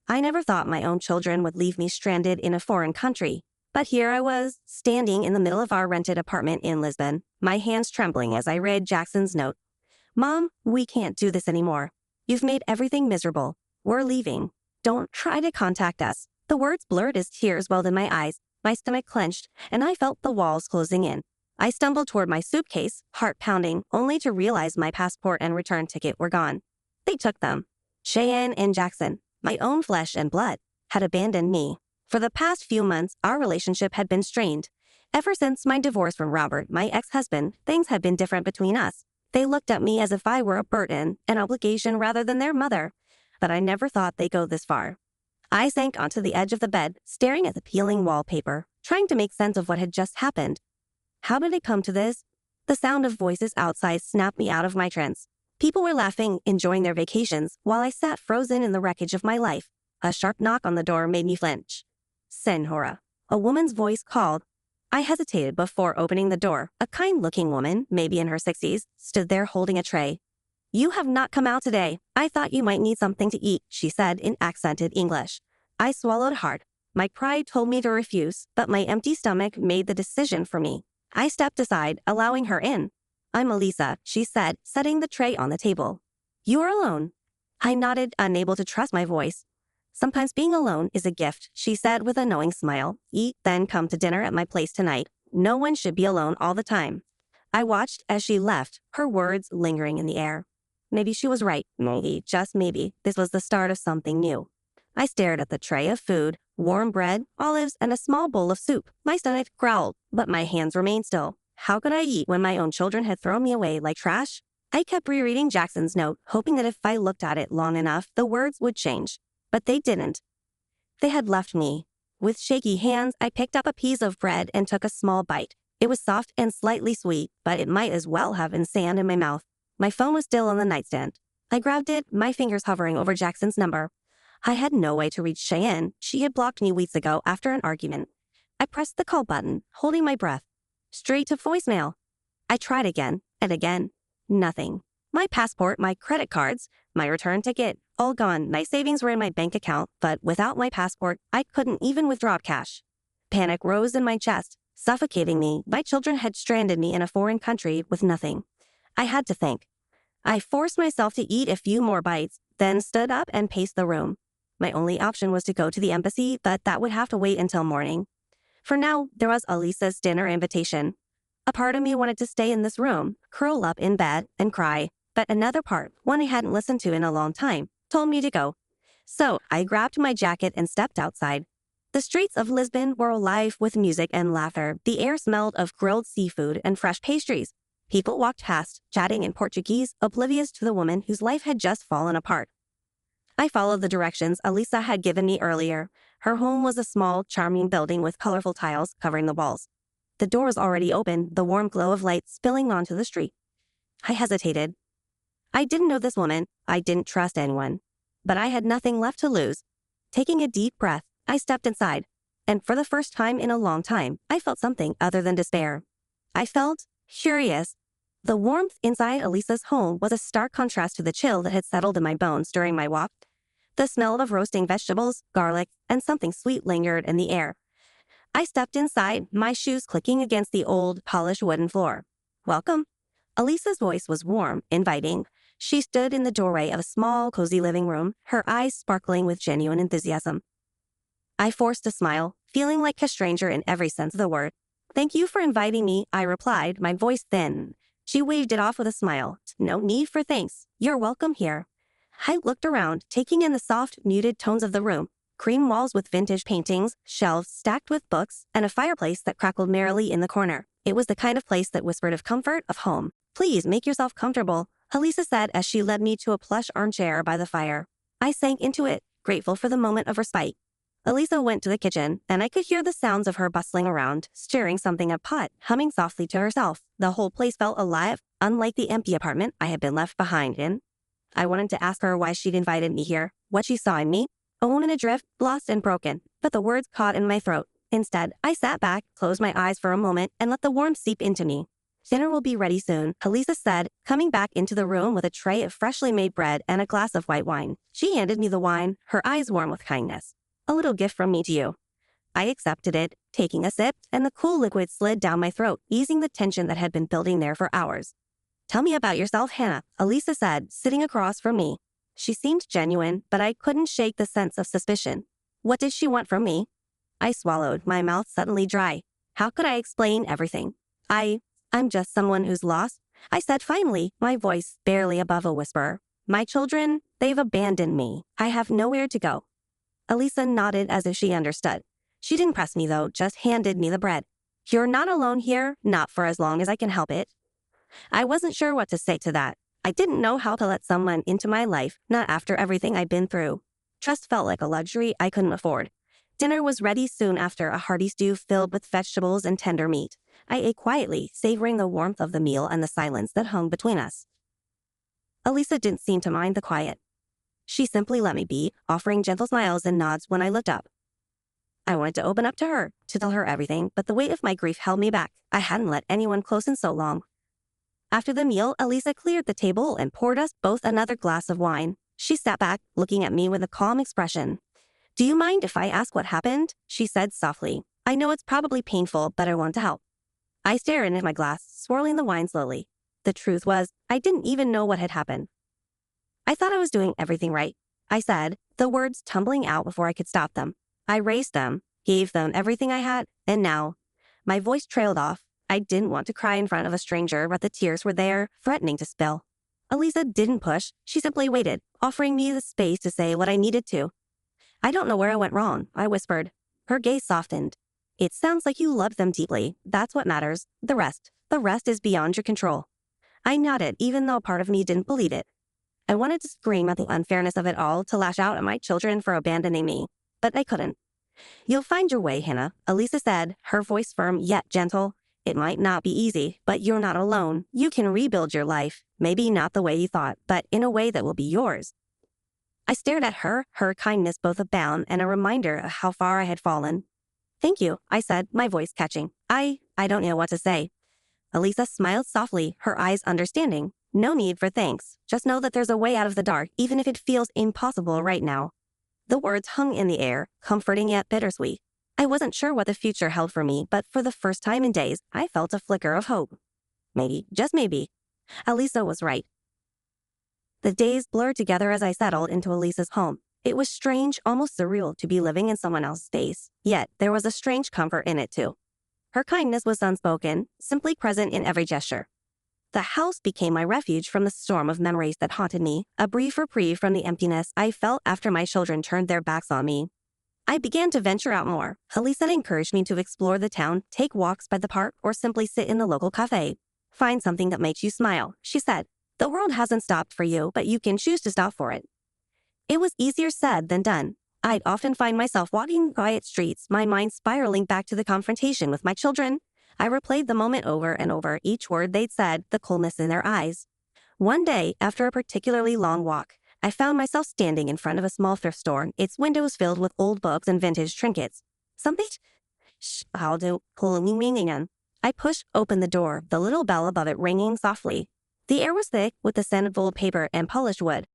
I never thought my own children would leave me stranded in a foreign country. But here I was, standing in the middle of our rented apartment in Lisbon, my hands trembling as I read Jackson's note. Mom, we can't do this anymore. You've made everything miserable. We're leaving. Don't try to contact us. The words blurred as tears welled in my eyes. My stomach clenched, and I felt the walls closing in. I stumbled toward my suitcase, heart pounding, only to realize my passport and return ticket were gone. They took them. Cheyenne and Jackson, my own flesh and blood, had abandoned me. For the past few months, our relationship had been strained. Ever since my divorce from Robert, my ex-husband, things had been different between us. They looked at me as if I were a burden, an obligation rather than their mother. But I never thought they'd go this far. I sank onto the edge of the bed, staring at the peeling wallpaper, trying to make sense of what had just happened. How did it come to this? The sound of voices outside snapped me out of my trance. People were laughing, enjoying their vacations, while I sat frozen in the wreckage of my life. A sharp knock on the door made me flinch. Senhora. A woman's voice called. I hesitated before opening the door. A kind-looking woman, maybe in her 60s, stood there holding a tray. You have not come out today. I thought you might need something to eat, she said in accented English. I swallowed hard. My pride told me to refuse, but my empty stomach made the decision for me. I stepped aside, allowing her in. I'm Elisa, she said, setting the tray on the table. You are alone. I nodded, unable to trust my voice. Sometimes being alone is a gift, she said with a knowing smile. Eat, then come to dinner at my place tonight. No one should be alone all the time. I watched as she left, her words lingering in the air. Maybe she was right. Maybe, just maybe, this was the start of something new. I stared at the tray of food, warm bread, olives, and a small bowl of soup. My stomach growled, but my hands remained still. How could I eat when my own children had thrown me away like trash? I kept rereading Jackson's note, hoping that if I looked at it long enough, the words would change. But they didn't. They had left me. With shaky hands, I picked up a piece of bread and took a small bite. It was soft and slightly sweet, but it might as well have been sand in my mouth. My phone was still on the nightstand. I grabbed it, my fingers hovering over Jackson's number. I had no way to reach Cheyenne. She had blocked me weeks ago after an argument. I pressed the call button, holding my breath. Straight to voicemail. I tried again and again. Nothing. My passport, my credit cards, my return ticket, all gone. My savings were in my bank account, but without my passport, I couldn't even withdraw cash. Panic rose in my chest, suffocating me. My children had stranded me in a foreign country with nothing. I had to think. I forced myself to eat a few more bites, then stood up and paced the room. My only option was to go to the embassy, but that would have to wait until morning. For now, there was Elisa's dinner invitation. A part of me wanted to stay in this room, curl up in bed, and cry. But another part, one I hadn't listened to in a long time, told me to go. So I grabbed my jacket and stepped outside. The streets of Lisbon were alive with music and laughter. The air smelled of grilled seafood and fresh pastries. People walked past, chatting in Portuguese, oblivious to the woman whose life had just fallen apart. I followed the directions Elisa had given me earlier. Her home was a small, charming building with colorful tiles covering the walls. The door was already open, the warm glow of light spilling onto the street. I hesitated. I didn't know this woman. I didn't trust anyone. But I had nothing left to lose. Taking a deep breath, I stepped inside. And for the first time in a long time, I felt something other than despair. I felt curious. The warmth inside Elisa's home was a stark contrast to the chill that had settled in my bones during my walk. The smell of roasting vegetables, garlic, and something sweet lingered in the air. I stepped inside, my shoes clicking against the old, polished wooden floor. Welcome. Elisa's voice was warm, inviting. She stood in the doorway of a small, cozy living room, her eyes sparkling with genuine enthusiasm. I forced a smile, feeling like a stranger in every sense of the word. Thank you for inviting me, I replied, my voice thin. She waved it off with a smile. No need for thanks. You're welcome here. I looked around, taking in the soft, muted tones of the room. Cream walls with vintage paintings, shelves stacked with books, and a fireplace that crackled merrily in the corner. It was the kind of place that whispered of comfort, of home. Please make yourself comfortable, Elisa said as she led me to a plush armchair by the fire. I sank into it, grateful for the moment of respite. Elisa went to the kitchen, and I could hear the sounds of her bustling around, stirring something in a pot, humming softly to herself. The whole place felt alive, unlike the empty apartment I had been left behind in. I wanted to ask her why she'd invited me here, what she saw in me. A woman adrift, lost and broken, but the words caught in my throat. Instead, I sat back, closed my eyes for a moment, and let the warmth seep into me. Dinner will be ready soon, Elisa said, coming back into the room with a tray of freshly made bread and a glass of white wine. She handed me the wine, her eyes warm with kindness. A little gift from me to you. I accepted it, taking a sip, and the cool liquid slid down my throat, easing the tension that had been building there for hours. Tell me about yourself, Hannah, Elisa said, sitting across from me. She seemed genuine, but I couldn't shake the sense of suspicion. What did she want from me? I swallowed, my mouth suddenly dry. How could I explain everything? I'm just someone who's lost, I said finally, my voice barely above a whisper. My children, they've abandoned me. I have nowhere to go. Elisa nodded as if she understood. She didn't press me though, just handed me the bread. You're not alone here, not for as long as I can help it. I wasn't sure what to say to that. I didn't know how to let someone into my life, not after everything I'd been through. Trust felt like a luxury I couldn't afford. Dinner was ready soon after, a hearty stew filled with vegetables and tender meat. I ate quietly, savoring the warmth of the meal and the silence that hung between us. Elisa didn't seem to mind the quiet. She simply let me be, offering gentle smiles and nods when I looked up. I wanted to open up to her, to tell her everything, but the weight of my grief held me back. I hadn't let anyone close in so long. After the meal, Elisa cleared the table and poured us both another glass of wine. She sat back, looking at me with a calm expression. Do you mind if I ask what happened? She said softly. I know it's probably painful, but I want to help. I stared into my glass, swirling the wine slowly. The truth was, I didn't even know what had happened. I thought I was doing everything right, I said, the words tumbling out before I could stop them. I raised them, gave them everything I had, and now, my voice trailed off. I didn't want to cry in front of a stranger, but the tears were there, threatening to spill. Elisa didn't push. She simply waited, offering me the space to say what I needed to. I don't know where I went wrong, I whispered. Her gaze softened. It sounds like you love them deeply. That's what matters. The rest is beyond your control. I nodded, even though part of me didn't believe it. I wanted to scream at the unfairness of it all, to lash out at my children for abandoning me, but I couldn't. You'll find your way, Hannah, Elisa said, her voice firm yet gentle. It might not be easy, but you're not alone. You can rebuild your life, maybe not the way you thought, but in a way that will be yours. I stared at her kindness both a bound and a reminder of how far I had fallen. Thank you, I said, my voice catching. I don't know what to say. Elisa smiled softly, her eyes understanding. No need for thanks. Just know that there's a way out of the dark, even if it feels impossible right now. The words hung in the air, comforting yet bittersweet. I wasn't sure what the future held for me, but for the first time in days, I felt a flicker of hope. Maybe, just maybe, Elisa was right. The days blurred together as I settled into Elisa's home. It was strange, almost surreal, to be living in someone else's space. Yet, there was a strange comfort in it too. Her kindness was unspoken, simply present in every gesture. The house became my refuge from the storm of memories that haunted me, a brief reprieve from the emptiness I felt after my children turned their backs on me. I began to venture out more. Elisa encouraged me to explore the town, take walks by the park, or simply sit in the local cafe. Find something that makes you smile, she said. The world hasn't stopped for you, but you can choose to stop for it. It was easier said than done. I'd often find myself walking quiet streets, my mind spiraling back to the confrontation with my children. I replayed the moment over and over, each word they'd said, the coolness in their eyes. One day, after a particularly long walk, I found myself standing in front of a small thrift store, its windows filled with old books and vintage trinkets. Something? I'll do. I pushed open the door, the little bell above it ringing softly. The air was thick with the scent of old paper and polished wood.